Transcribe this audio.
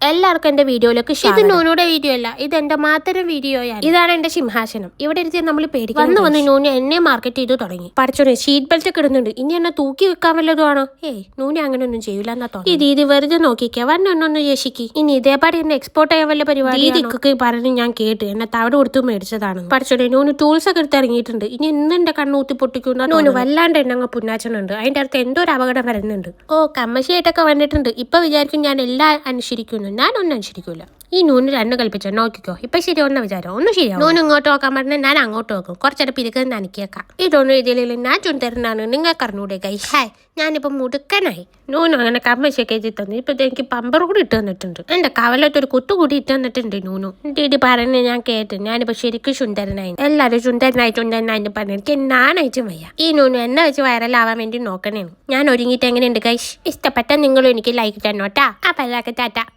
എല്ലാവർക്കും എന്റെ വീഡിയോയിലേക്ക് ഇത് നൂനുടെ വീഡിയോ അല്ല, ഇത് എന്റെ മാത്രം വീഡിയോയാണ്. ഇതാണ് എന്റെ സിംഹാസനം. ഇവിടെ ഇരുത്തി നമ്മൾ പേടിക്കും. വന്ന് നൂന് എന്നെ മാർക്കറ്റ് ചെയ്തു തുടങ്ങി. പഠിച്ചോനെ ഷീറ്റ് ബെൽറ്റ് ഒക്കെ ഇടുന്നുണ്ട്. ഇനി എന്നെ തൂക്കി വെക്കാൻ വല്ലതുമാണോ? നൂനെ അങ്ങനെ ഒന്നും ചെയ്യൂല എന്നാ തോന്നുന്നു. ഇത് വെറുതെ നോക്കിക്കാ വന്നൊന്നൊന്ന് യശിക്ക്. ഇനി ഇതേപാടി എന്നെ എക്സ്പോർട്ട് ചെയ്യാൻ വല്ല പരിപാടി ദീദിക്കൊക്കെ പറഞ്ഞ് ഞാൻ കേട്ട് എന്നെ തവട കൊടുത്തു മേടിച്ചതാണ്. പഠിച്ചോനെ നൂന് ടൂൾസ് ഒക്കെ എടുത്ത് ഇറങ്ങിയിട്ടുണ്ട്. ഇനി എന്നെ കണ്ണൂത്തി പൊട്ടിക്കുന്ന നൂന് വല്ലാണ്ട് എന്നെ അങ്ങ് പുന്നാച്ചനുണ്ട്. അതിന്റെ അടുത്ത് എന്തോ ഒരു അപകടം വരുന്നുണ്ട്. കമ്മശിയായിട്ടൊക്കെ വന്നിട്ടുണ്ട്. ഇപ്പൊ വിചാരിക്കും ഞാൻ എല്ലാം അനുസരിക്കുന്നു. ഞാനൊന്നും അനുസരിക്കൂല. ഈ നൂന് രണ്ട് കൽപ്പിച്ചോ നോക്കിക്കോ. ഇപ്പൊ ശരിയാവുന്ന വിചാരം ഒന്നും ശരിയാവും. നൂന് ഇങ്ങോട്ട് നോക്കാൻ പറഞ്ഞാൽ ഞാൻ അങ്ങോട്ട് നോക്കും. കുറച്ചേരം പിരിക്കുന്ന നനക്കിയേക്കാം. ഇതൊന്നും ഇതിൽ ഞാൻ ചുന്തരനാണ് നിങ്ങൾക്ക് അറിഞ്ഞൂടെ കൈ. ഹായ് ഞാനിപ്പോ മുടുക്കനായി. നൂനും അങ്ങനെ കമ്മശയൊക്കെ എഴുതി തന്നു. ഇപ്പൊ എനിക്ക് പമ്പർ കൂടി ഇട്ട് തന്നിട്ടുണ്ട്. എന്റെ കവലത്തൊരു കുത്തുകൂടി ഇട്ട് തന്നിട്ടുണ്ട് നൂനു. ഇത് പറഞ്ഞ് ഞാൻ കേട്ട് ഞാനിപ്പോ ശരിക്കും സുന്ദരനായി. എല്ലാരും സുന്ദരനായി പറഞ്ഞ എനിക്ക് നാണായിട്ടും വയ്യ. ഈ നൂനു എന്നെ വെച്ച് വൈറലാവാൻ വേണ്ടി നോക്കണേന്ന്. ഞാൻ ഒരുങ്ങിയിട്ട് എങ്ങനെയുണ്ട് കൈ? ഇഷ്ടപ്പെട്ട നിങ്ങളും എനിക്ക് ലൈക്ക് തന്നോട്ടാ. അപ്പൊ എല്ലാവർക്കും ടാറ്റ.